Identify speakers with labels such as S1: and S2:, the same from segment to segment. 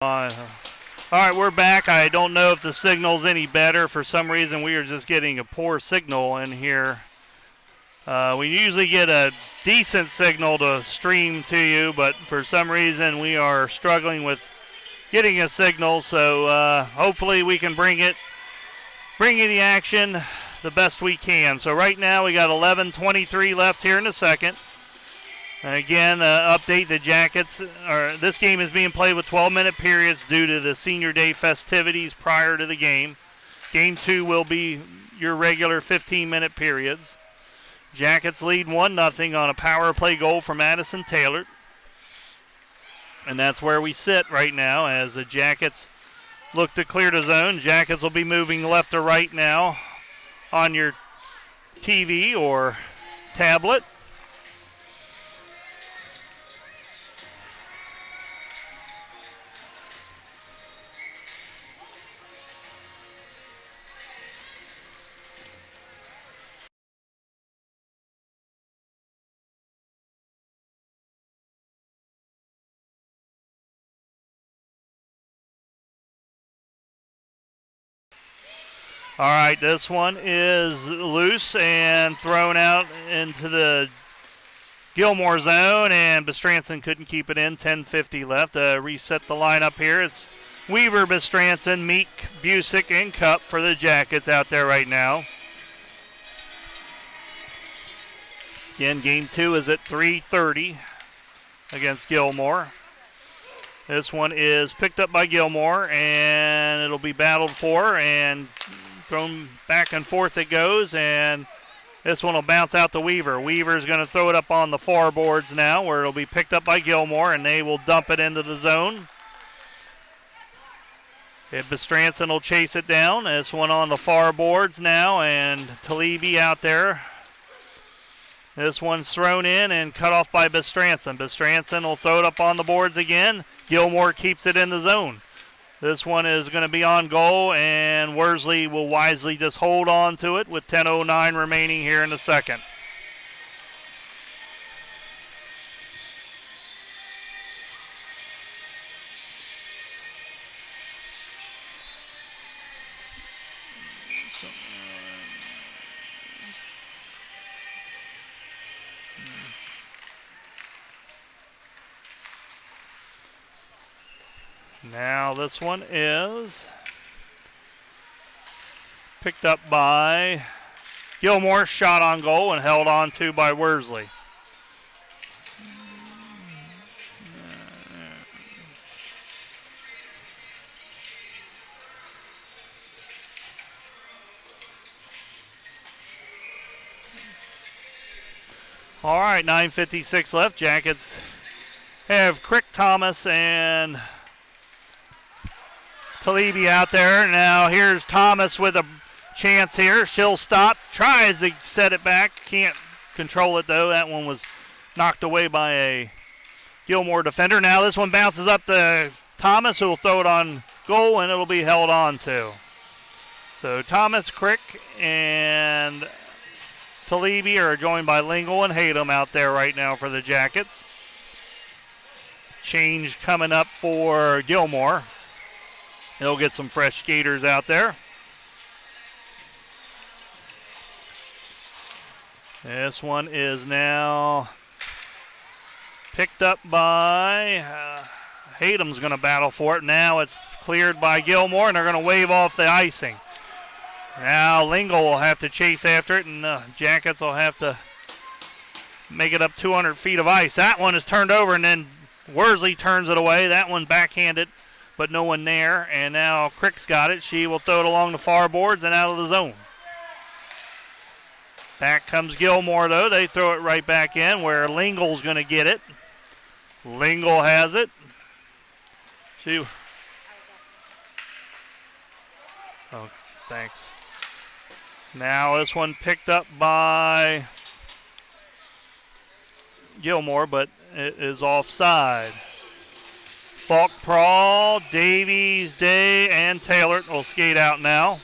S1: All right, we're back. I don't know if the signal's any better. For some reason, we are just getting a poor signal in here. We usually get a decent signal to stream to you, but for some reason, we are struggling with getting a signal. So hopefully, we can bring you the action the best we can. So right now, we got 11:23 left here in the second. And again, update the Jackets. This game is being played with 12-minute periods due to the Senior Day festivities prior to the game. Game 2 will be your regular 15-minute periods. Jackets lead 1-0 on a power play goal from Madison Taylor. And that's where we sit right now as the Jackets look to clear the zone. Jackets will be moving left to right now on your TV or tablet. All right, this one is loose and thrown out into the Gilmour zone, and Bestranson couldn't keep it in. 10:50 left. Reset the lineup here. It's Weaver, Bestranson, Meek, Busick, and Cup for the Jackets out there right now. Again, game 2 is at 3:30 against Gilmour. This one is picked up by Gilmour, and it'll be battled for, and thrown back and forth it goes, and this one will bounce out to Weaver. Weaver's going to throw it up on the far boards now, where it'll be picked up by Gilmour, and they will dump it into the zone. Bestranson will chase it down. This one on the far boards now, and Talibi out there. This one's thrown in and cut off by Bestranson. Bestranson will throw it up on the boards again. Gilmour keeps it in the zone. This one is going to be on goal, and Worsley will wisely just hold on to it with 10:09 remaining here in the second. Now this one is picked up by Gilmour, shot on goal and held on to by Worsley. All right, 9:56 left. Jackets have Crick, Thomas, and Talibi out there. Now here's Thomas with a chance here. She'll stop, tries to set it back. Can't control it though. That one was knocked away by a Gilmour defender. Now this one bounces up to Thomas, who will throw it on goal, and it'll be held on to. So Thomas, Crick, and Talibi are joined by Lingle and Hayden out there right now for the Jackets. Change coming up for Gilmour. They'll get some fresh skaters out there. This one is now picked up by Hayden's going to battle for it. Now it's cleared by Gilmour, and they're going to wave off the icing. Now Lingle will have to chase after it, and the Jackets will have to make it up 200 feet of ice. That one is turned over, and then Worsley turns it away. That one backhanded, but no one there. And now Crick's got it. She will throw it along the far boards and out of the zone. Back comes Gilmour, though. They throw it right back in where Lingle's going to get it. Lingle has it. Oh, thanks. Now this one picked up by Gilmour, but it is offside. Falk, Prawl, Davies, Day, and Taylor will skate out now.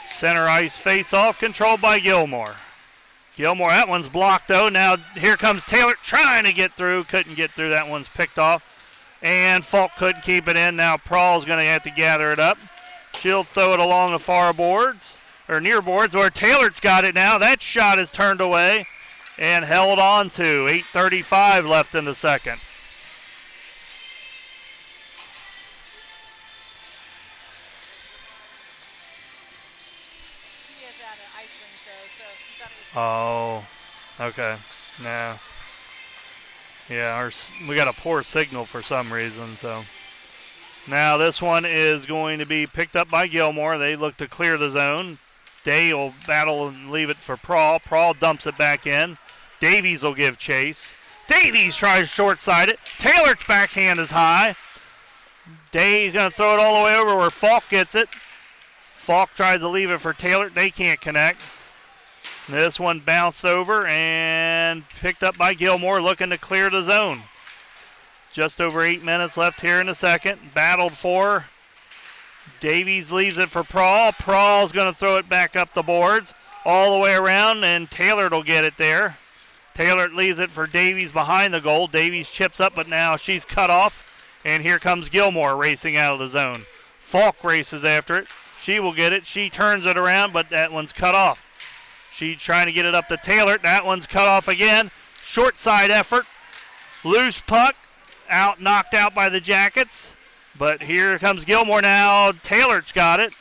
S1: Center ice face-off controlled by Gilmour. Gilmour, that one's blocked though. Now here comes Taylor trying to get through. Couldn't get through. That one's picked off. And Falk couldn't keep it in. Now Prahl's going to have to gather it up. She'll throw it along the far boards, or near boards, where Taylor's got it now. That shot is turned away and held on to. 8:35 left in the second.
S2: He is at an ice rink though, so he thought it
S1: Oh,
S2: was.
S1: okay. No. Yeah, we got a poor signal for some reason, so. Now this one is going to be picked up by Gilmour. They look to clear the zone. Day will battle and leave it for Prahl. Prahl dumps it back in. Davies will give chase. Davies tries short-side it. Taylor's backhand is high. Day's going to throw it all the way over where Falk gets it. Falk tries to leave it for Taylor. They can't connect. This one bounced over and picked up by Gilmour, looking to clear the zone. Just over 8 minutes left here in the second. Battled for. Davies leaves it for Prahl. Prahl's going to throw it back up the boards all the way around, and Taylor will get it there. Taylor leaves it for Davies behind the goal. Davies chips up, but now she's cut off, and here comes Gilmour racing out of the zone. Falk races after it. She will get it. She turns it around, but that one's cut off. She's trying to get it up to Taylor. That one's cut off again. Short side effort. Loose puck. Knocked out by the Jackets. But here comes Gilmour now. Taylor's got it.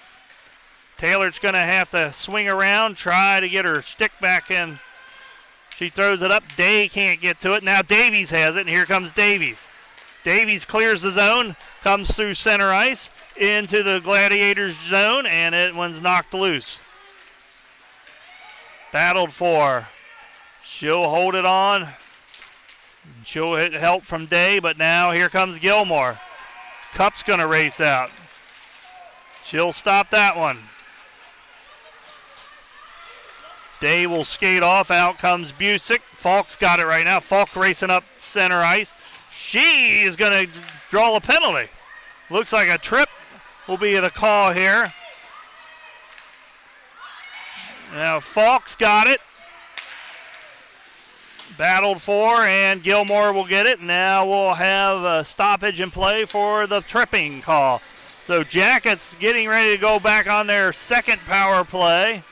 S1: Taylor's going to have to swing around, try to get her stick back in. She throws it up. Day can't get to it. Now Davies has it, and here comes Davies. Davies clears the zone, comes through center ice into the Gladiators zone, and it one's knocked loose. Battled for. She'll hold it on. She'll hit help from Day, but now here comes Gilmour. Cup's going to race out. She'll stop that one. Day will skate off. Out comes Busick. Falk's got it right now. Falk racing up center ice. She is going to draw a penalty. Looks like a trip will be the call here. Now Falk's got it. Battled for, and Gilmour will get it. Now we'll have a stoppage in play for the tripping call. So Jackets getting ready to go back on their second power play.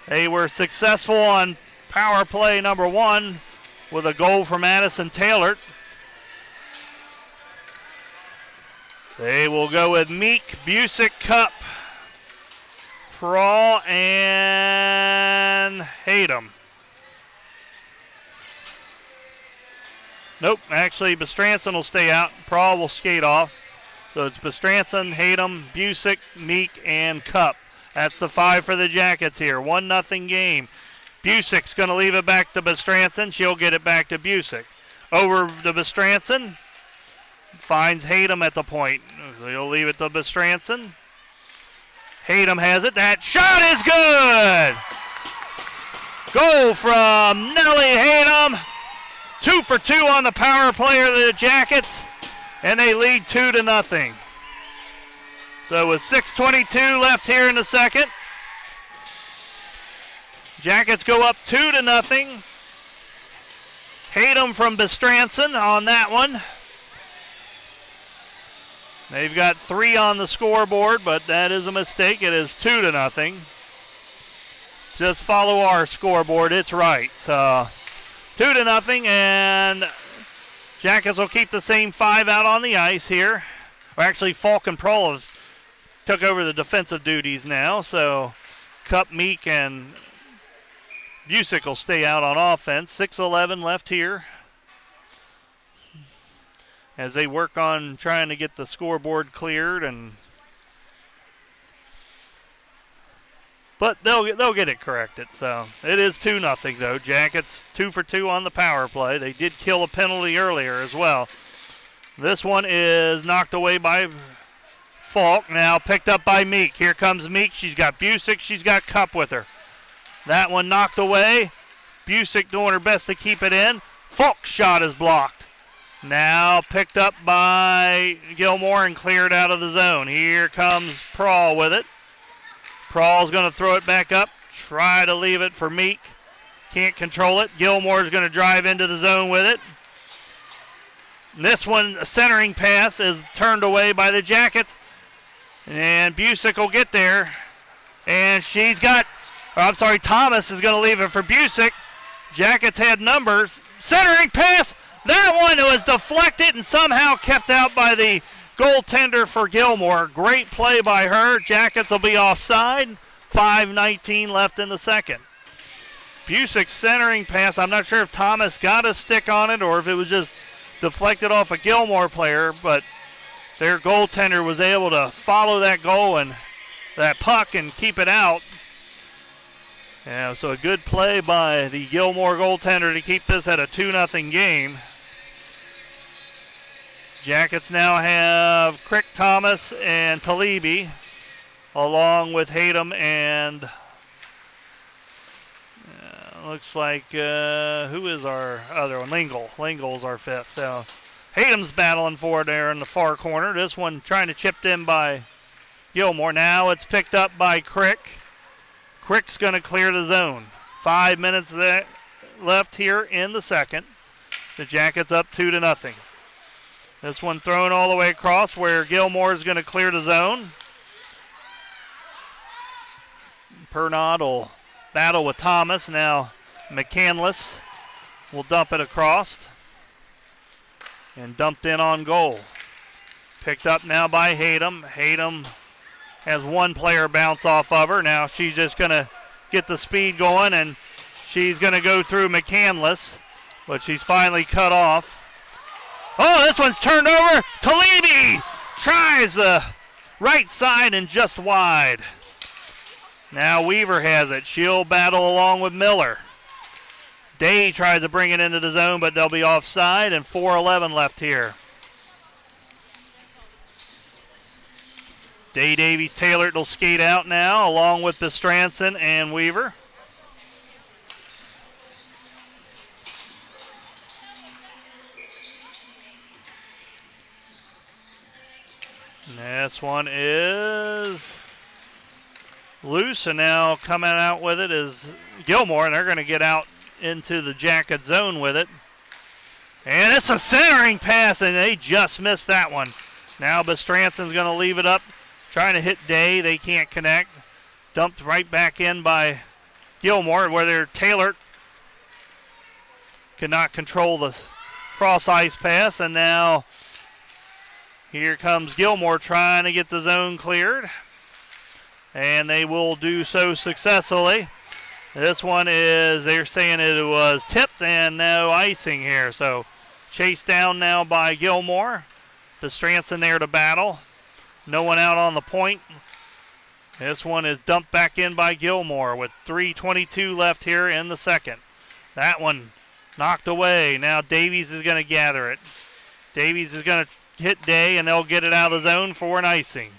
S1: They were successful on power play number 1 with a goal from Madison Taylor. They will go with Meek, Busick, Cup, Prahl, and Hayden. Nope, actually Bestranson will stay out. Prahl will skate off. So it's Bestranson, Hayden, Busick, Meek, and Cup. That's the 5 for the Jackets here. 1-0 game. Busick's going to leave it back to Bestranson. She'll get it back to Busick. Over to Bestranson. Finds Hayden at the point. He'll leave it to Bestranson. Hayden has it. That shot is good! Goal from Nellie Hayden. 2 for 2 on the power play of the Jackets, and they lead 2-0. So with 6:22 left here in the second, Jackets go up 2-0. Hayden from Bestranson on that one. They've got 3 on the scoreboard, but that is a mistake. It is 2-0. Just follow our scoreboard. It's right. 2-0, and Jackets will keep the same 5 out on the ice here. Or actually, Falk and Prahl have took over the defensive duties now, so Cup, Meek, and Busick will stay out on offense. 6:11 left here as they work on trying to get the scoreboard cleared, but they'll get it corrected. So it is 2-0 though. Jackets 2 for 2 on the power play. They did kill a penalty earlier as well. This one is knocked away by Falk. Now picked up by Meek. Here comes Meek. She's got Busick. She's got Cup with her. That one knocked away. Busick doing her best to keep it in. Falk's shot is blocked. Now picked up by Gilmour and cleared out of the zone. Here comes Prahl with it. Prahl's going to throw it back up. Try to leave it for Meek. Can't control it. Gilmour's going to drive into the zone with it. And this one, a centering pass, is turned away by the Jackets. And Busick will get there. And Thomas is going to leave it for Busick. Jackets had numbers. Centering pass. That one was deflected and somehow kept out by the goaltender for Gilmour. Great play by her. Jackets will be offside. 5:19 left in the second. Busick's centering pass. I'm not sure if Thomas got a stick on it or if it was just deflected off a Gilmour player, but their goaltender was able to follow that goal and that puck and keep it out. Yeah, so a good play by the Gilmour goaltender to keep this at a 2-0 game. Jackets now have Crick, Thomas, and Talibi, along with Hayden and looks like, who is our other one? Lingle. Lingle's our fifth. So Hayden's battling for it there in the far corner. This one trying to chip in by Gilmour. Now it's picked up by Crick. Crick's going to clear the zone. 5 minutes left here in the second. The Jackets up 2-0. This one thrown all the way across where Gilmour is going to clear the zone. Pernod will battle with Thomas. Now McCandless will dump it across. And dumped in on goal. Picked up now by Hayden. Hayden has one player bounce off of her. Now she's just going to get the speed going, and she's going to go through McCandless, but she's finally cut off. Oh, this one's turned over. Talibi tries the right side and just wide. Now Weaver has it. She'll battle along with Miller. Day tries to bring it into the zone, but they'll be offside, and 4:11 left here. Day Davies Taylor will skate out now, along with Bestranson and Weaver. And this one is loose, and now coming out with it is Gilmour, and they're going to get out into the Jacket zone with it. And it's a centering pass, and they just missed that one. Now Bestranson's going to leave it up, trying to hit Day. They can't connect. Dumped right back in by Gilmour, where their Taylor could not control the cross ice pass, and now here comes Gilmour trying to get the zone cleared, and they will do so successfully. This one is, they're saying it was tipped and no icing here, so chased down now by Gilmour. Bestranson there to battle. No one out on the point. This one is dumped back in by Gilmour with 3:22 left here in the second. That one knocked away. Now Davies is going to gather it. Davies is going to hit Day, and they'll get it out of the zone for an icing.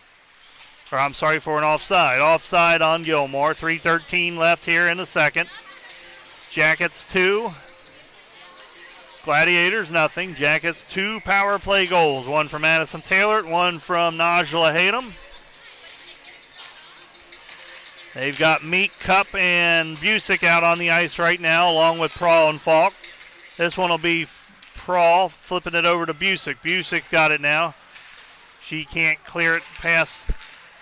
S1: Or I'm sorry, for an offside. Offside on Gilmour. 3:13 left here in the second. Jackets 2. Gladiators nothing. Jackets 2 power play goals. One from Madison Taylor, one from Najla Hayden. They've got Meek, Cup, and Busick out on the ice right now, along with Prawl and Falk. This one will be Prawl flipping it over to Busick. Busick's got it now. She can't clear it past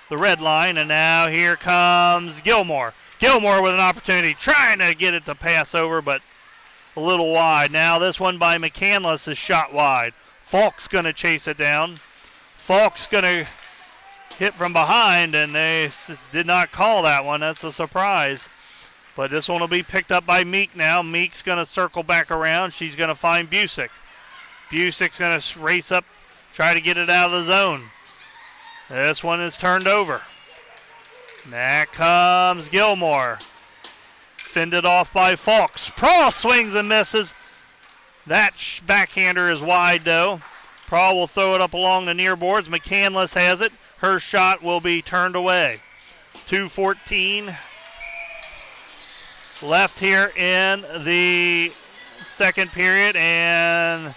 S1: the red line, and now here comes Gilmour. Gilmour with an opportunity, trying to get it to pass over, but a little wide. Now this one by McCandless is shot wide. Falk's going to chase it down. Falk's going to hit from behind, and they did not call that one. That's a surprise. But this one will be picked up by Meek now. Meek's going to circle back around. She's going to find Busick. Busick's going to race up, try to get it out of the zone. This one is turned over. That comes Gilmour. Fended off by Falks. Prawl swings and misses. That backhander is wide, though. Prawl will throw it up along the near boards. McCandless has it. Her shot will be turned away. 2:14 left here in the second period, and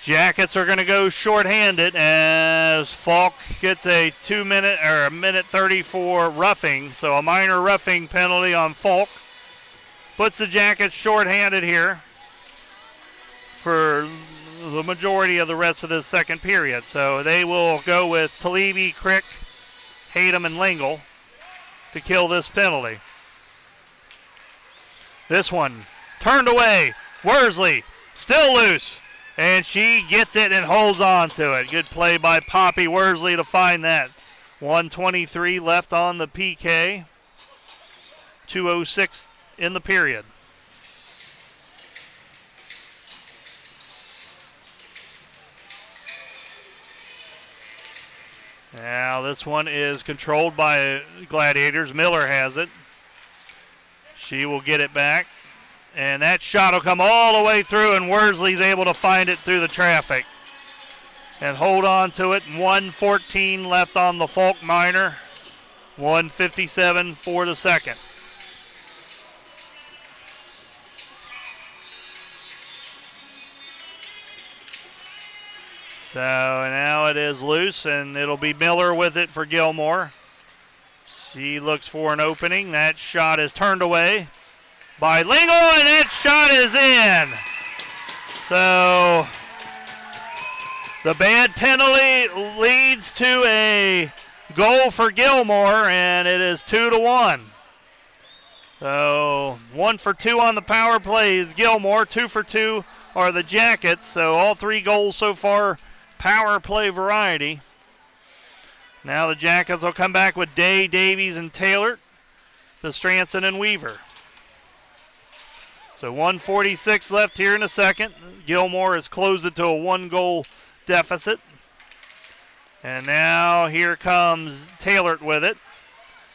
S1: Jackets are going to go shorthanded as Falk gets a 2-minute or a minute 30 for roughing. So a minor roughing penalty on Falk. puts the Jackets shorthanded here for the majority of the rest of the second period. So they will go with Talibi, Crick, Hatem, and Lingle to kill this penalty. This one turned away. Worsley still loose, and she gets it and holds on to it. Good play by Poppy Worsley to find that. 1:23 left on the PK. 2:06 in the period. Now this one is controlled by Gladiators. Miller has it. She will get it back. And that shot will come all the way through, and Worsley's able to find it through the traffic and hold on to it. 1:14 left on the Falk Minor. 1:57 for the second. So now it is loose, and it'll be Miller with it for Gilmour. She looks for an opening. That shot is turned away by Lingle, and that shot is in. So the bad penalty leads to a goal for Gilmour, and it is 2-1. So 1 for 2 on the power play is Gilmour. 2 for 2 are the Jackets. So all 3 goals so far power play variety. Now the Jackets will come back with Day, Davies, and Taylor, Bestranson, and Weaver. So 1:46 left here in the second. Gilmour has closed it to a 1-goal deficit. And now here comes Taylor with it.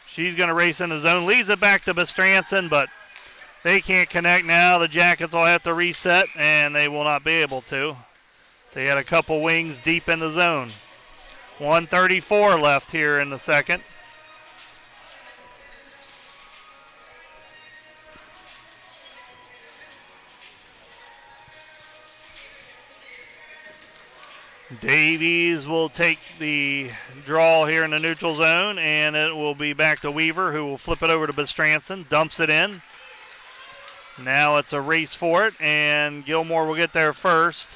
S1: She's going to race in the zone. Leaves it back to Bestranson, but they can't connect now. The Jackets will have to reset, and they will not be able to. So he had a couple wings deep in the zone. 1:34 left here in the second. Davies will take the draw here in the neutral zone, and it will be back to Weaver, who will flip it over to Bestranson, dumps it in. Now it's a race for it, and Gilmour will get there first.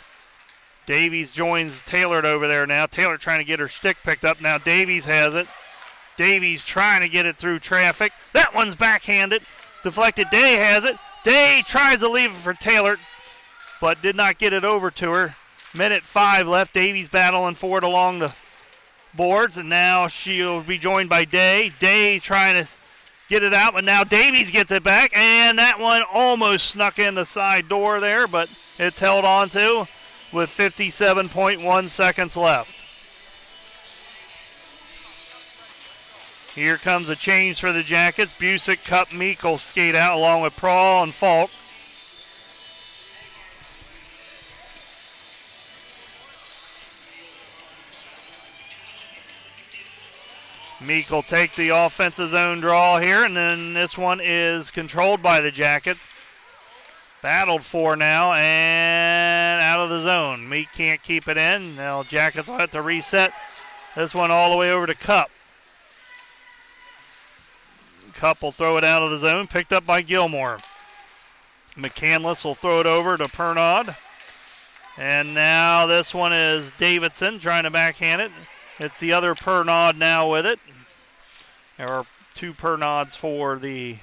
S1: Davies joins Taylor over there now. Taylor trying to get her stick picked up. Now Davies has it. Davies trying to get it through traffic. That one's backhanded. Deflected. Day has it. Day tries to leave it for Taylor, but did not get it over to her. 1:05 left. Davies battling for it along the boards, and now she'll be joined by Day. Day trying to get it out, but now Davies gets it back, and that one almost snuck in the side door there, but it's held on to with 57.1 seconds left. Here comes a change for the Jackets. Busick, Cup, Meek will skate out along with Prawl and Falk. Meek will take the offensive zone draw here, and then this one is controlled by the Jackets. Battled for now, and out of the zone. Meek can't keep it in. Now Jackets will have to reset this one all the way over to Cup. Cup will throw it out of the zone, picked up by Gilmour. McCandless will throw it over to Pernod. And now this one is Davidson trying to backhand it. It's the other Pernod now with it. There are 2 Pernods for the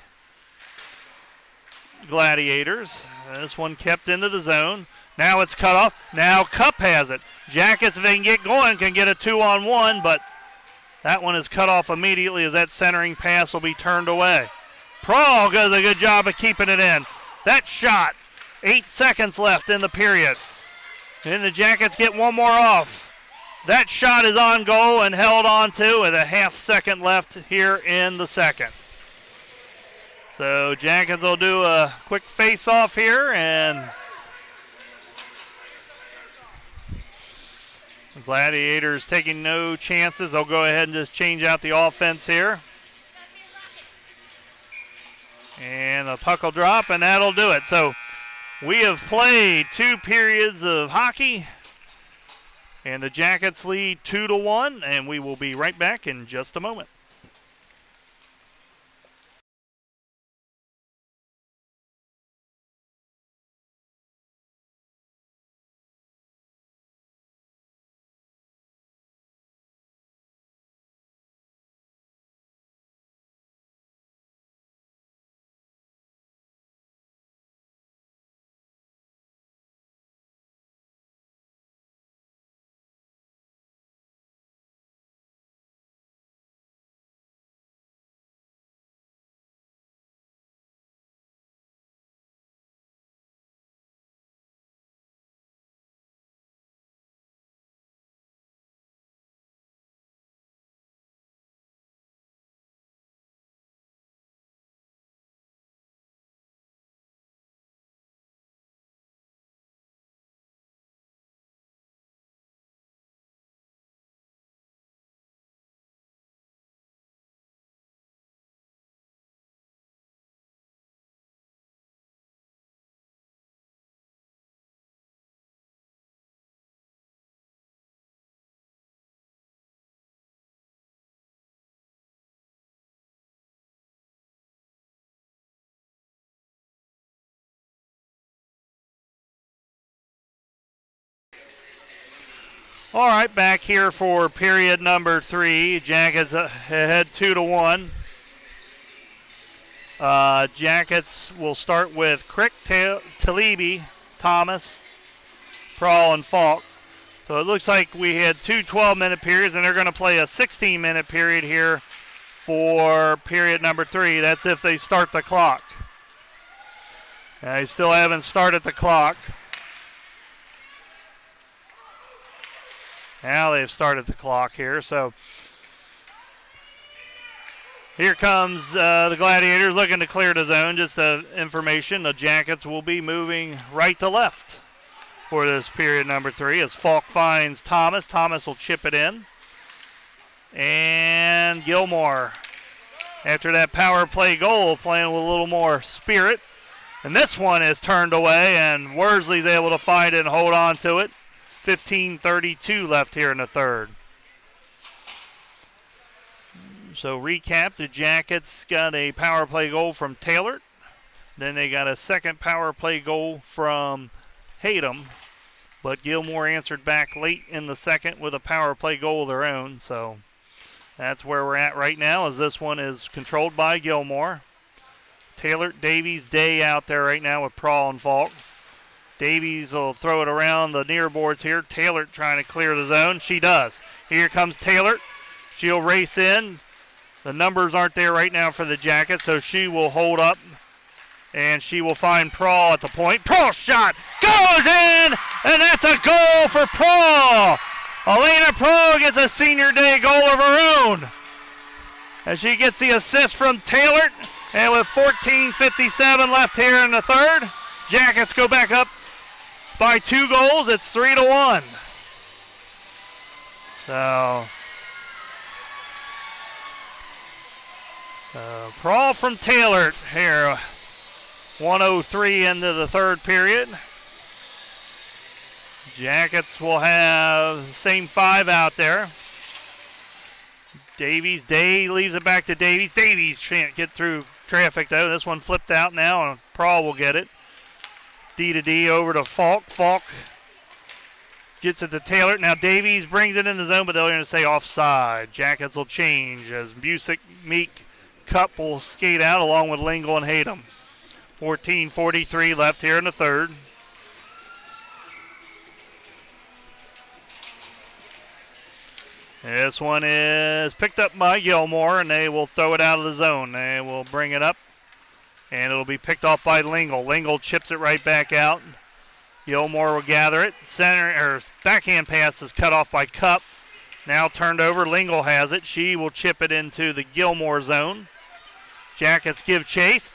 S1: Gladiators. This one kept into the zone. Now it's cut off. Now Cup has it. Jackets, if they can get going, can get a 2-on-1, but that one is cut off immediately as that centering pass will be turned away. Prawl does a good job of keeping it in. That shot, 8 seconds left in the period. And the Jackets get one more off. That shot is on goal and held on to with a half second left here in the second. So Jackets will do a quick face-off here, and Gladiators taking no chances. They'll go ahead and just change out the offense here. And the puck will drop, and that'll do it. So we have played 2 periods of hockey, and the Jackets lead 2-1, and we will be right back in just a moment. All right, back here for period number 3. Jackets ahead 2-1. Jackets will start with Crick, Talibi, Thomas, Prawl, and Falk. So it looks like we had 2 12-minute periods, and they're going to play a 16-minute period here for period number 3. That's if they start the clock. They still haven't started the clock. Now they've started the clock here. So here comes the Gladiators looking to clear the zone. Just information, the Jackets will be moving right to left for this period number 3 as Falk finds Thomas. Thomas will chip it in. And Gilmour, after that power play goal, playing with a little more spirit. And this one is turned away, and Worsley's able to find it and hold on to it. 15:32 left here in the third. So recap, the Jackets got a power play goal from Taylor. Then they got a second power play goal from Hayden. But Gilmour answered back late in the second with a power play goal of their own. So that's where we're at right now, as this one is controlled by Gilmour. Taylor, Davies, Day out there right now with Prawl and Falk. Davies will throw it around the near boards here. Taylor trying to clear the zone. She does. Here comes Taylor. She'll race in. The numbers aren't there right now for the Jackets, so she will hold up, and she will find Prawl at the point. Prawl shot goes in, and that's a goal for Prawl. Elena Prawl gets a senior day goal of her own as she gets the assist from Taylor, and with 14:57 left here in the third, Jackets go back up by 2 goals. It's 3-1. So Prawl from Taylor here. 1:03 into the third period. Jackets will have the same 5 out there. Davies, Day leaves it back to Davies. Davies can't get through traffic though. This one flipped out now, and Prawl will get it. D to D over to Falk. Falk gets it to Taylor. Now Davies brings it in the zone, but they're going to say offside. Jackets will change as Busick, Meek, Cup will skate out along with Lingle and Hayden. 14:43 left here in the third. This one is picked up by Gilmour, and they will throw it out of the zone. They will bring it up, and it'll be picked off by Lingle. Lingle chips it right back out. Gilmour will gather it. Backhand pass is cut off by Cup. Now turned over. Lingle has it. She will chip it into the Gilmour zone. Jackets give chase.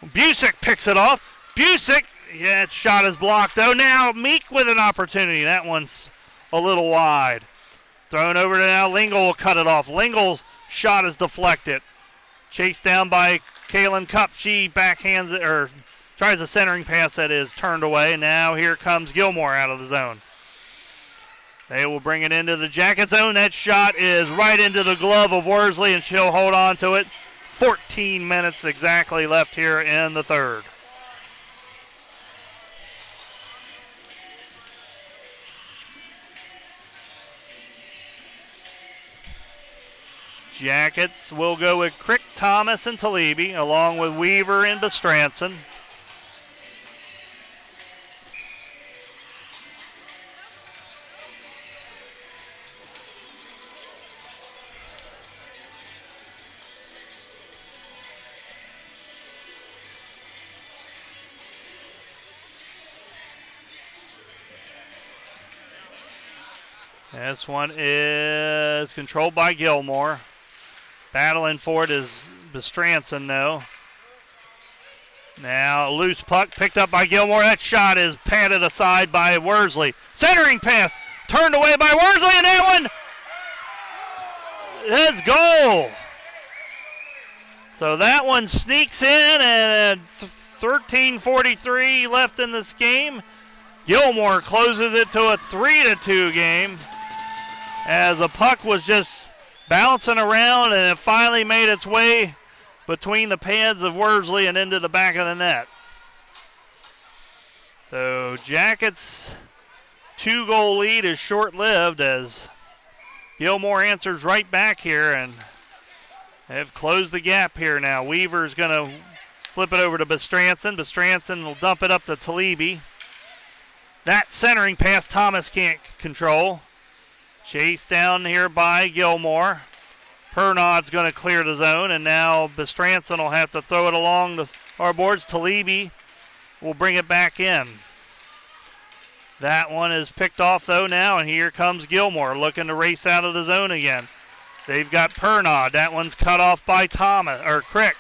S1: Busick picks it off. Busick, yeah, its shot is blocked though. Now Meek with an opportunity. That one's a little wide. Thrown over to now. Lingle will cut it off. Lingle's shot is deflected. Chased down by Kaylin Cup. She backhands it, or tries a centering pass that is turned away. Now here comes Gilmour out of the zone. They will bring it into the Jacket zone. That shot is right into the glove of Worsley, and she'll hold on to it. 14 minutes exactly left here in the third. Jackets will go with Crick, Thomas, and Talibi, along with Weaver and Bestranson. This one is controlled by Gilmour. Battling for it is Bestranson, though. Now, loose puck picked up by Gilmour. That shot is patted aside by Worsley. Centering pass turned away by Worsley, and that one is goal. So that one sneaks in, and 13:43 left in this game. Gilmour closes it to a 3-2 game as the puck was just bouncing around, and it finally made its way between the pads of Worsley and into the back of the net. So Jackets 2-goal lead is short-lived as Gilmour answers right back here and have closed the gap here now. Weaver's going to flip it over to Bestranson. Bestranson will dump it up to Talibi. That centering pass Thomas can't control. Chased down here by Gilmour. Pernod's going to clear the zone, and now Bestranson will have to throw it along our boards. Talibi will bring it back in. That one is picked off, though, now, and here comes Gilmour looking to race out of the zone again. They've got Pernod. That one's cut off by Crick.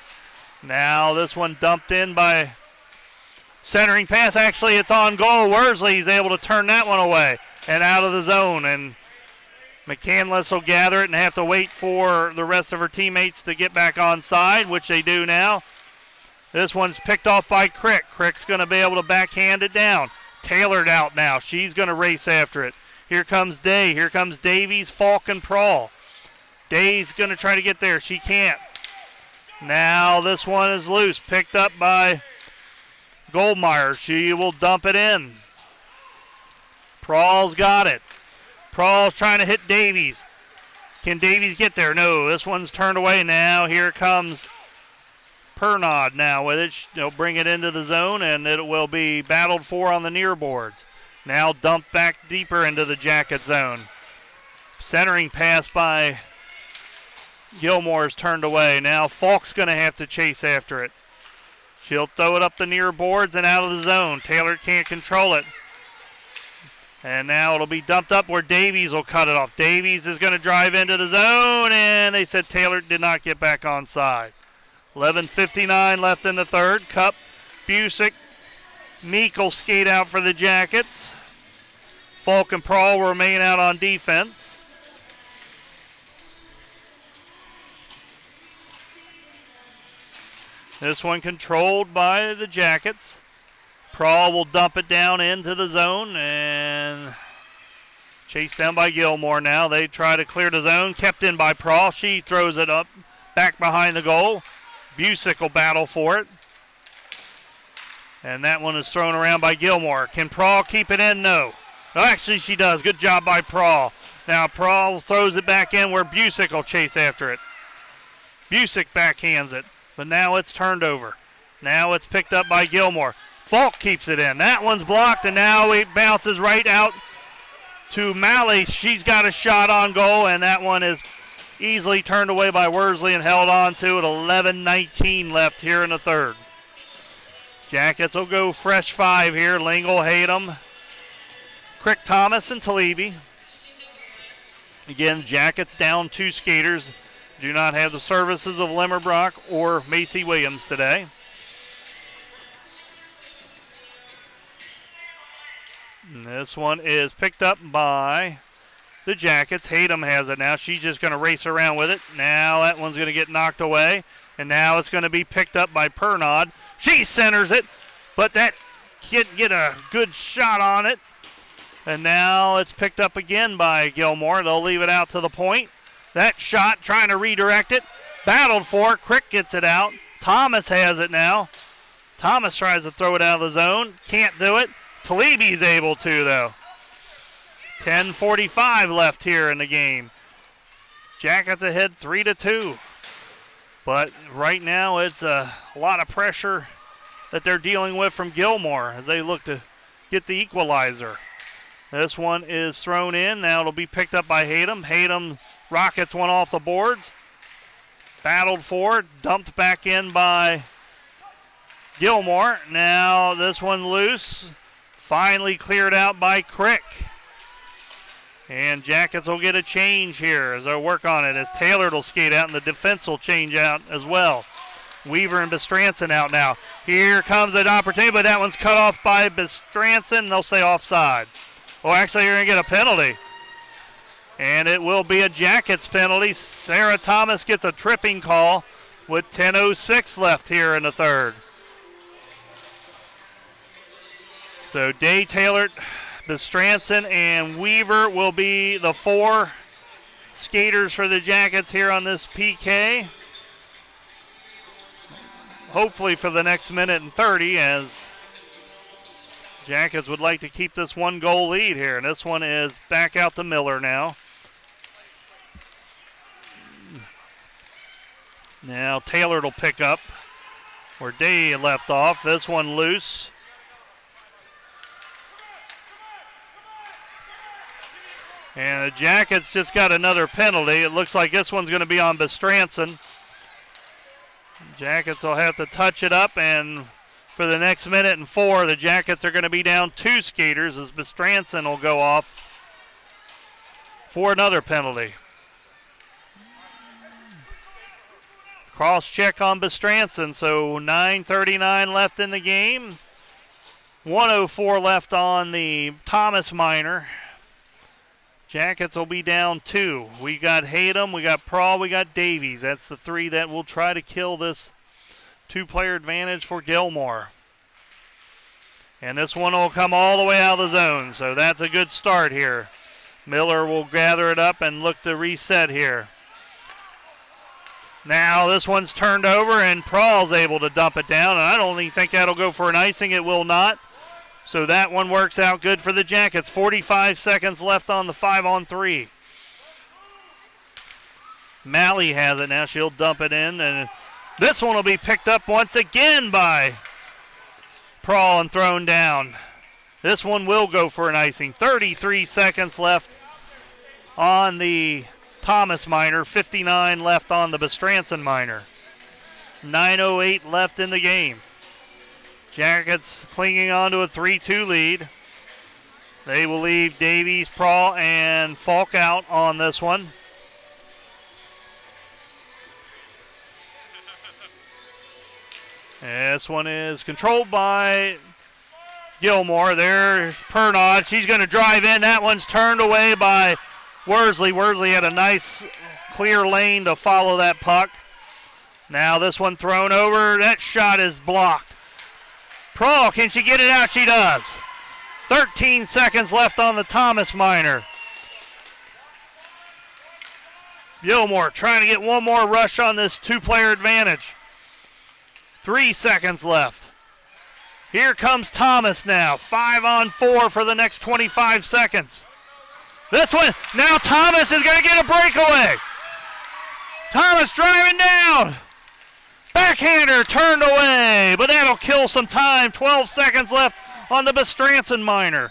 S1: Now this one dumped in by centering pass. Actually, it's on goal. Worsley's able to turn that one away and out of the zone, and McCandless will gather it and have to wait for the rest of her teammates to get back on side, which they do now. This one's picked off by Crick. Crick's going to be able to backhand it down. Tailored out now. She's going to race after it. Here comes Day. Here comes Davies, Falk, and Prawl. Day's going to try to get there. She can't. Now this one is loose. Picked up by Goldmeyer. She will dump it in. Prawl's got it. Prawl's trying to hit Davies. Can Davies get there? No. This one's turned away now. Here comes Pernod now with it. They'll bring it into the zone, and it will be battled for on the near boards. Now dumped back deeper into the Jacket zone. Centering pass by Gilmour is turned away. Now Falk's going to have to chase after it. She'll throw it up the near boards and out of the zone. Taylor can't control it. And now it'll be dumped up where Davies will cut it off. Davies is going to drive into the zone, and they said Taylor did not get back on side. 11:59 left in the third. Cup, Busick, Meek will skate out for the Jackets. Falk and Prawl will remain out on defense. This one controlled by the Jackets. Prawl will dump it down into the zone and chased down by Gilmour now. They try to clear the zone. Kept in by Prawl. She throws it up back behind the goal. Busick will battle for it. And that one is thrown around by Gilmour. Can Prawl keep it in? No. Oh, actually, she does. Good job by Prawl. Now Prawl throws it back in where Busick will chase after it. Busick backhands it. But now it's turned over. Now it's picked up by Gilmour. Falk keeps it in. That one's blocked, and now it bounces right out to Malley. She's got a shot on goal, and that one is easily turned away by Worsley and held on to at 11:19 left here in the third. Jackets will go fresh 5 here. Lingle, Hayden, Crick, Thomas, and Talibi. Again, Jackets down 2 skaters. Do not have the services of Limmerbrock or Macy Williams today. And this one is picked up by the Jackets. Hayden has it now. She's just going to race around with it. Now that one's going to get knocked away. And now it's going to be picked up by Pernod. She centers it, but that can't get a good shot on it. And now it's picked up again by Gilmour. They'll leave it out to the point. That shot, trying to redirect it. Battled for it. Crick gets it out. Thomas has it now. Thomas tries to throw it out of the zone. Can't do it. Talibi's able to, though. 10:45 left here in the game. Jackets ahead 3-2. But right now it's a lot of pressure that they're dealing with from Gilmour as they look to get the equalizer. This one is thrown in. Now it'll be picked up by Hayden. Hayden rockets one off the boards. Battled for it. Dumped back in by Gilmour. Now this one loose. Finally cleared out by Crick. And Jackets will get a change here as they work on it, as Taylor will skate out and the defense will change out as well. Weaver and Bestranson out now. Here comes an opportunity, but that one's cut off by Bestranson. They'll say offside. Oh, actually, you're going to get a penalty. And it will be a Jackets penalty. Sarah Thomas gets a tripping call with 10:06 left here in the third. So Day, Taylor, Bestranson, and Weaver will be the 4 skaters for the Jackets here on this PK. Hopefully for the next minute and 30, as Jackets would like to keep this 1-goal lead here, and this one is back out to Miller now. Now Taylor will pick up where Day left off. This one loose. And the Jackets just got another penalty. It looks like this one's going to be on Bestranson. Jackets will have to touch it up, and for the next minute and 4, the Jackets are going to be down 2 skaters as Bestranson will go off for another penalty. Cross check on Bestranson, so 9:39 left in the game. 1:04 left on the Thomas Minor. Jackets will be down 2. We got Hayden, we got Prawl, we got Davies. That's the 3 that will try to kill this 2-player advantage for Gilmour. And this one will come all the way out of the zone, so that's a good start here. Miller will gather it up and look to reset here. Now this one's turned over and Prawl's able to dump it down, and I don't even think that'll go for an icing. It will not. So that one works out good for the Jackets. 45 seconds left on the 5-on-3. Malley has it now. She'll dump it in, and this one will be picked up once again by Prawl and thrown down. This one will go for an icing. 33 seconds left on the Thomas Minor, 59 left on the Bestranson Minor. 9:08 left in the game. Jackets clinging on to a 3-2 lead. They will leave Davies, Prawl, and Falk out on this one. This one is controlled by Gilmour. There's Pernod. She's going to drive in. That one's turned away by Worsley. Worsley had a nice clear lane to follow that puck. Now this one thrown over. That shot is blocked. Prawl, can she get it out? She does. 13 seconds left on the Thomas Minor. Gilmour trying to get one more rush on this 2-player advantage. 3 seconds left. Here comes Thomas now. 5-on-4 for the next 25 seconds. This one, now Thomas is going to get a breakaway. Thomas driving down. Backhander turned away, but that'll kill some time. 12 seconds left on the Bestranson Minor.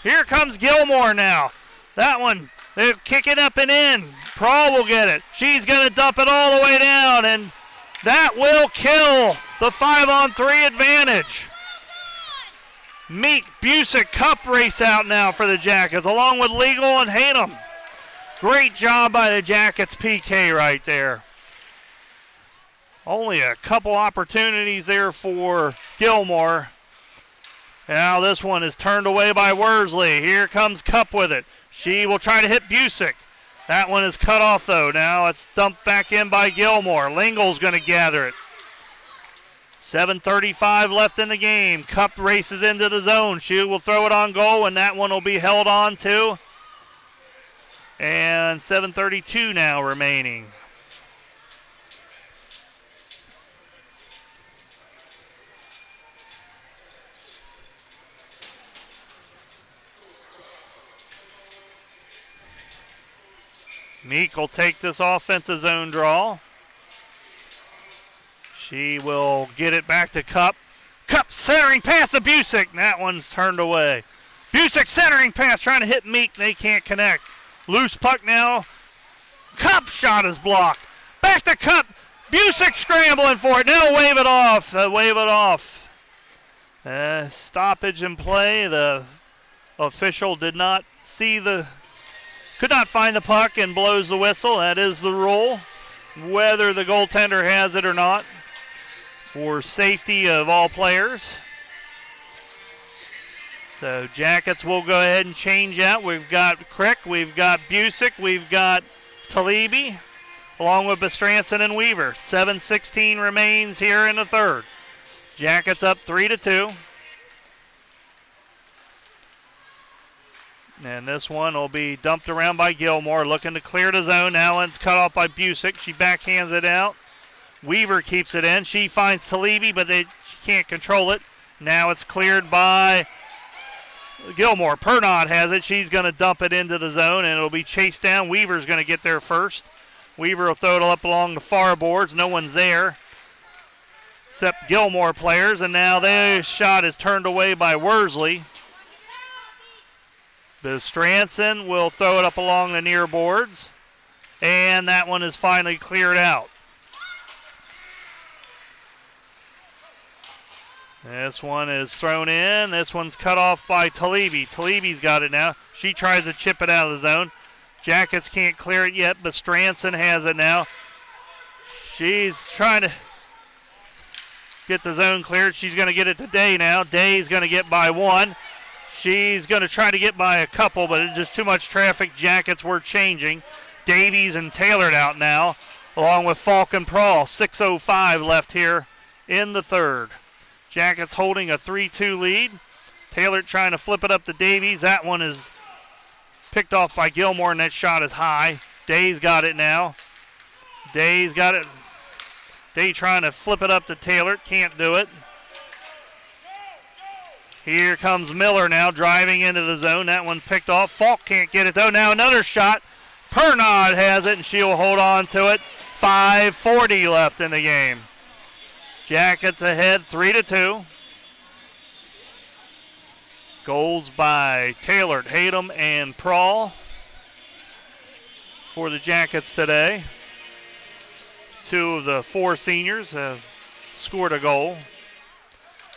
S1: Here comes Gilmour now. That one, they'll kick it up and in. Prawl will get it. She's going to dump it all the way down, and that will kill the 5-on-3 advantage. Meek, Busick, Cup race out now for the Jackets, along with Legal and Hayden. Great job by the Jackets PK right there. Only a couple opportunities there for Gilmour. Now this one is turned away by Worsley. Here comes Cup with it. She will try to hit Busick. That one is cut off though. Now it's dumped back in by Gilmour. Lingle's going to gather it. 7:35 left in the game. Cup races into the zone. She will throw it on goal, and that one will be held on to. And 7:32 now remaining. Meek will take this offensive zone draw. She will get it back to Cup. Cup centering pass to Busick. That one's turned away. Busick centering pass trying to hit Meek. They can't connect. Loose puck now. Cup shot is blocked. Back to Cup. Busick scrambling for it. Now wave it off. Wave it off. Stoppage in play. The official did not see could not find the puck and blows the whistle. That is the rule, whether the goaltender has it or not, for safety of all players. So Jackets will go ahead and change out. We've got Crick, we've got Busick, we've got Talibi, along with Bestranson and Weaver. 7:16 remains here in the third. Jackets up 3-2. And this one will be dumped around by Gilmour, looking to clear the zone. Now it's cut off by Busick. She backhands it out. Weaver keeps it in. She finds Talibi, but she can't control it. Now it's cleared by Gilmour. Pernod has it. She's going to dump it into the zone, and it'll be chased down. Weaver's going to get there first. Weaver will throw it up along the far boards. No one's there except Gilmour players, and now their shot is turned away by Worsley. Stranson will throw it up along the near boards, and that one is finally cleared out. This one is thrown in. This one's cut off by Talibi. Talibi's got it now. She tries to chip it out of the zone. Jackets can't clear it yet, but Stranson has it now. She's trying to get the zone cleared. She's going to get it to Day now. Day's going to get by one. She's going to try to get by a couple, but it's just too much traffic. Jackets were changing. Davies and Taylor out now, along with Falk and Prawl. 6:05 left here in the third. Jackets holding a 3-2 lead. Taylor trying to flip it up to Davies. That one is picked off by Gilmour, and that shot is high. Day's got it now. Day's got it. Day trying to flip it up to Taylor. Can't do it. Here comes Miller now driving into the zone. That one picked off. Falk can't get it though. Now another shot. Pernod has it, and she'll hold on to it. 5:40 left in the game. Jackets ahead 3-2. Goals by Taylor, Hayden, and Prawl for the Jackets today. Two of the four seniors have scored a goal.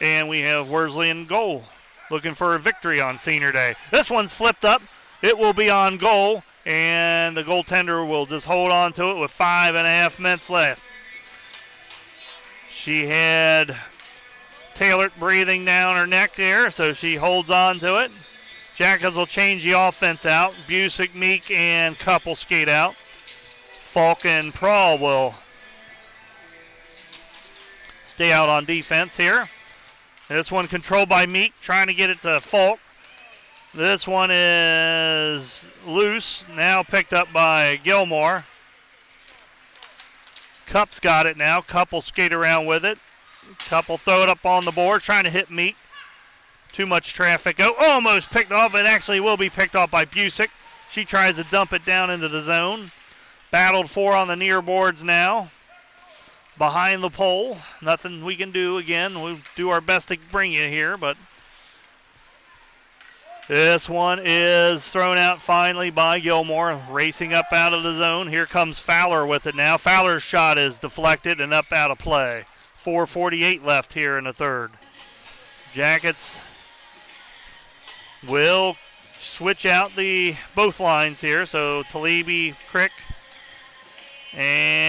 S1: And we have Worsley in goal, looking for a victory on senior day. This one's flipped up. It will be on goal, and the goaltender will just hold on to it with 5.5 minutes left. She had Taylor breathing down her neck there, so she holds on to it. Jackets will change the offense out. Busick, Meek, and Cup will skate out. Falk and Prawl will stay out on defense here. This one controlled by Meek, trying to get it to Falk. This one is loose, now picked up by Gilmour. Cup's got it now. Cup will skate around with it. Cup will throw it up on the board, trying to hit Meek. Too much traffic. Oh, almost picked off. It actually will be picked off by Busick. She tries to dump it down into the zone. Battled for on the near boards now. Behind the pole. Nothing we can do again. We'll do our best to bring you here, but this one is thrown out finally by Gilmour, racing up out of the zone. Here comes Fowler with it now. Fowler's shot is deflected and up out of play. 4:48 left here in the third. Jackets will switch out both lines here. So Talibi, Crick, and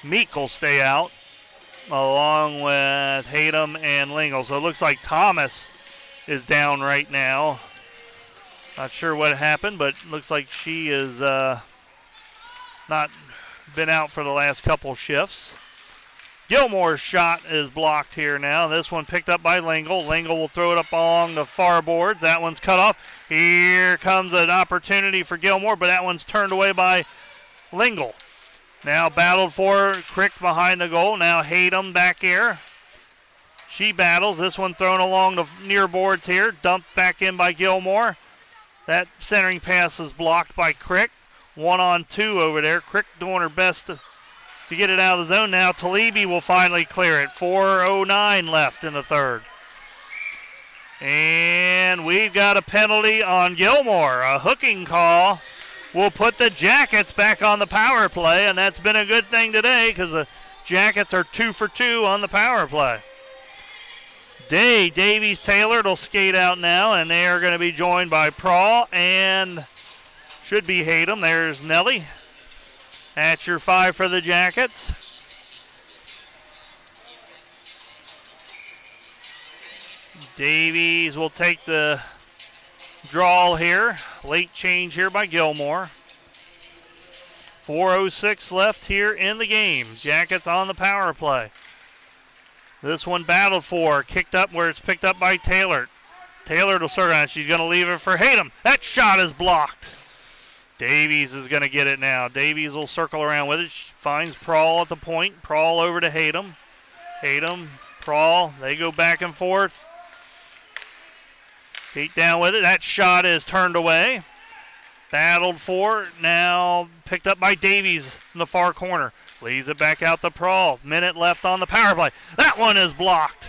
S1: Meek will stay out, along with Hayden and Lingle. So it looks like Thomas is down right now. Not sure what happened, but looks like she is not been out for the last couple shifts. Gilmour's shot is blocked here now. This one picked up by Lingle. Lingle will throw it up along the far boards. That one's cut off. Here comes an opportunity for Gilmour, but that one's turned away by Lingle. Now battled for Crick behind the goal. Now Hayden back here. She battles. This one thrown along the near boards here. Dumped back in by Gilmour. That centering pass is blocked by Crick. 1-on-2 over there. Crick doing her best to get it out of the zone. Now Talibi will finally clear it. 4:09 left in the third. And we've got a penalty on Gilmour. A hooking call will put the Jackets back on the power play, and that's been a good thing today because the Jackets are 2 for 2 on the power play. Davies, Taylor will skate out now, and they are going to be joined by Prawl and should be Hayden. There's Nelly. That's your 5 for the Jackets. Davies will take the draw here. Late change here by Gilmour. 4:06 left here in the game. Jackets on the power play. This one battled for. Kicked up where it's picked up by Taylor. Taylor will circle on. She's going to leave it for Hayden. That shot is blocked. Davies is going to get it now. Davies will circle around with it. She finds Prawl at the point. Prawl over to Hayden. Hayden Prawl, they go back and forth. Skate down with it. That shot is turned away. Battled for, now picked up by Davies in the far corner. Leaves it back out to Prawl. Minute left on the power play. That one is blocked.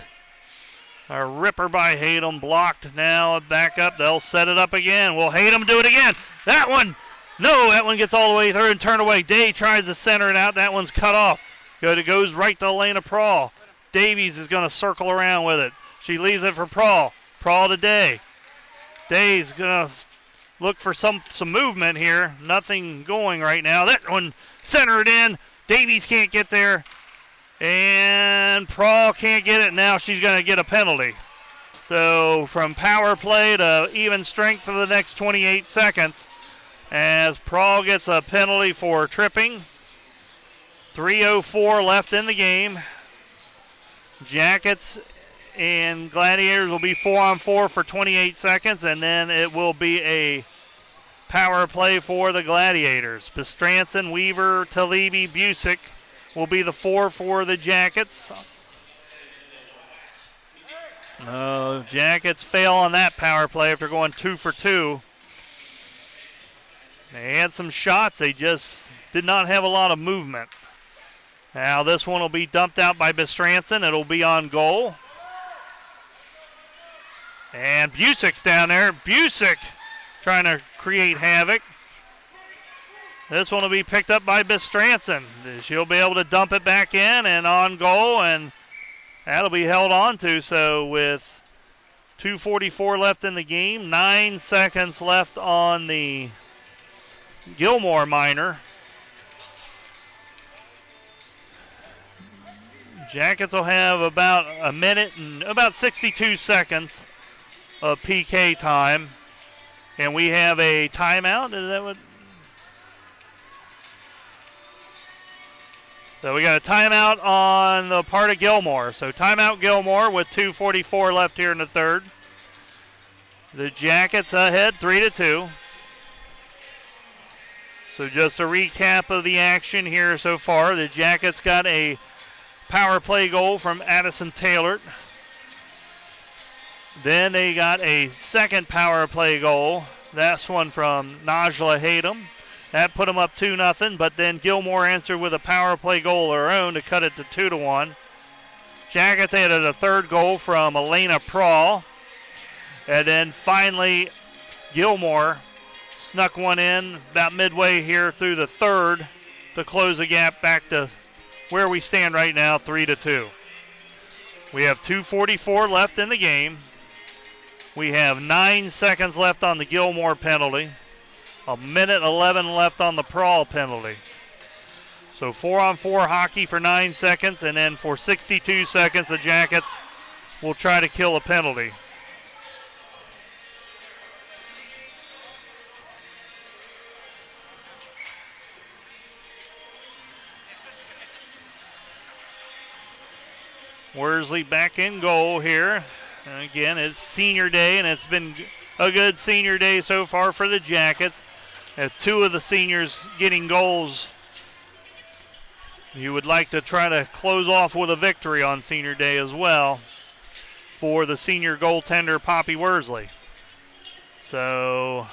S1: A ripper by Hayden, blocked. Now back up. They'll set it up again. Will Hayden do it again? That one, no, that one gets all the way through and turned away. Day tries to center it out. That one's cut off. It goes right to Elena Prawl. Davies is going to circle around with it. She leaves it for Prawl. Prawl to Day. Day's going to look for some movement here. Nothing going right now. That one centered in. Davies can't get there. And Prawl can't get it. Now she's going to get a penalty. So from power play to even strength for the next 28 seconds as Prawl gets a penalty for tripping. 3:04 left in the game. Jackets and Gladiators will be 4-on-4 for 28 seconds, and then it will be a power play for the Gladiators. Bestranson, Weaver, Talibi, Busick will be the 4 for the Jackets. Jackets fail on that power play after going 2 for 2. They had some shots, they just did not have a lot of movement. Now this one will be dumped out by Bestranson. It'll be on goal. And Busick's down there. Busick trying to create havoc. This one will be picked up by Bestranson. She'll be able to dump it back in and on goal, and that'll be held on to. So with 2:44 left in the game, 9 seconds left on the Gilmour minor. Jackets will have about a minute and about 62 seconds of PK time. And we have a timeout. Is that what? So we got a timeout on the part of Gilmour. So timeout Gilmour with 2:44 left here in the third. The Jackets ahead 3-2. So just a recap of the action here so far. The Jackets got a power play goal from Addison Taylor. Then they got a second power play goal. That's one from Najla Hayden. That put them up 2-0, but then Gilmour answered with a power play goal of their own to cut it to 2-1. Jackets added a third goal from Elena Prawl. And then finally, Gilmour snuck one in about midway here through the third to close the gap back to where we stand right now, 3-2. We have 2:44 left in the game. We have 9 seconds left on the Gilmour penalty. A minute 11 left on the Prawl penalty. So 4-on-4 hockey for 9 seconds, and then for 62 seconds, the Jackets will try to kill a penalty. Worsley back in goal here. And again, it's senior day, and it's been a good senior day so far for the Jackets. As 2 of the seniors getting goals, you would like to try to close off with a victory on senior day as well for the senior goaltender, Poppy Worsley. So,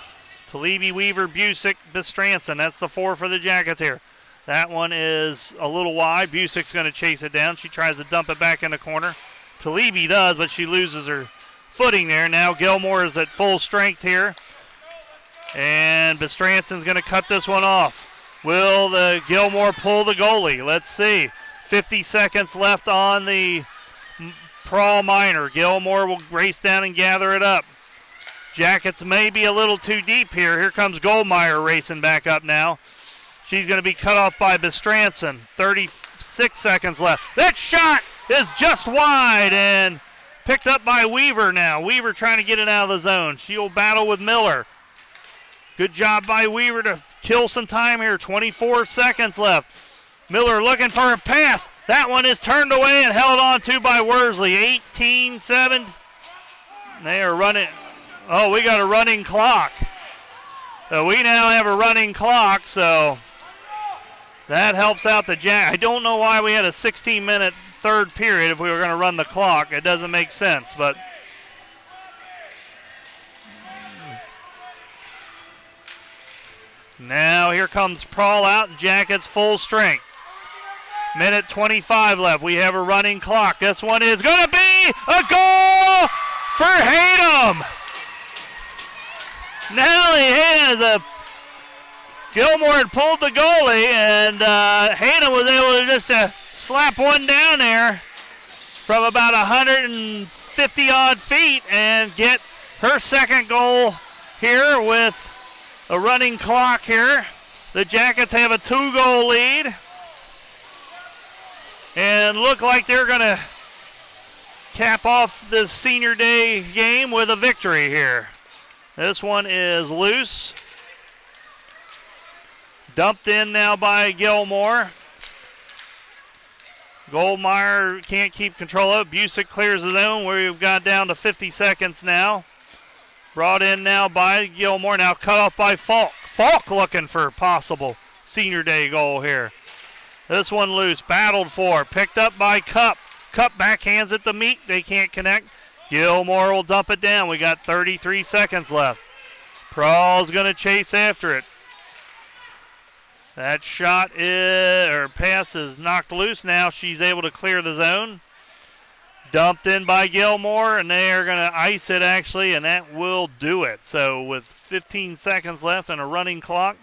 S1: Talibi, Weaver, Busick, Bestranson. That's the 4 for the Jackets here. That one is a little wide. Busick's going to chase it down. She tries to dump it back in the corner. Talibi does, but she loses her footing there. Now Gilmour is at full strength here. And Bestranson's going to cut this one off. Will the Gilmour pull the goalie? Let's see. 50 seconds left on the Prawl minor. Gilmour will race down and gather it up. Jackets may be a little too deep here. Here comes Goldmeyer racing back up now. She's going to be cut off by Bestranson. 36 seconds left. That shot is just wide and picked up by Weaver now. Weaver trying to get it out of the zone. She'll battle with Miller. Good job by Weaver to kill some time here. 24 seconds left. Miller looking for a pass. That one is turned away and held on to by Worsley. 18-7. They are running. Oh, we got a running clock. So we now have a running clock, so that helps out the Jack. I don't know why we had a 16-minute third period if we were going to run the clock. It doesn't make sense, but now here comes Prawl out, and Jackets full strength. Minute 25 left. We have a running clock. This one is going to be a goal for Hatem. Nellie Hatem Gilmour had pulled the goalie, and Hatem was able to just slap one down there from about 150-odd feet and get her second goal here with a running clock here. The Jackets have a 2-goal lead and look like they're going to cap off this senior day game with a victory here. This one is loose. Dumped in now by Gilmour. Goldmeyer can't keep control of it. Busick clears his own. We've got down to 50 seconds now. Brought in now by Gilmour. Now cut off by Falk. Falk looking for a possible senior day goal here. This one loose. Battled for. Picked up by Cup. Cup backhands at the Meek. They can't connect. Gilmour will dump it down. We got 33 seconds left. Prawl's going to chase after it. That shot pass is knocked loose. Now she's able to clear the zone. Dumped in by Gilmour, and they are going to ice it actually, and that will do it. So with 15 seconds left and a running clock,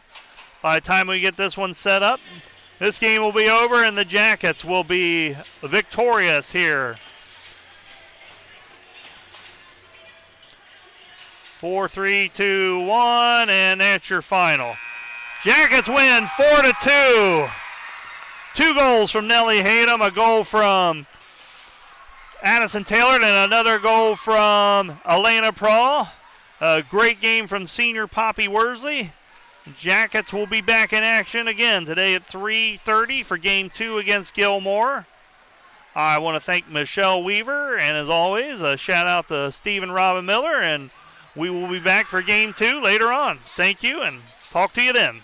S1: by the time we get this one set up, this game will be over and the Jackets will be victorious here. 4, 3, 2, 1, and that's your final. Jackets win 4-2. 2 goals from Nellie Hatem, a goal from Addison Taylor, and another goal from Elena Prawl. A great game from senior Poppy Worsley. Jackets will be back in action again today at 3:30 for Game 2 against Gilmour. I want to thank Michelle Weaver, and as always, a shout out to Stephen Robin Miller, and we will be back for Game 2 later on. Thank you, and talk to you then.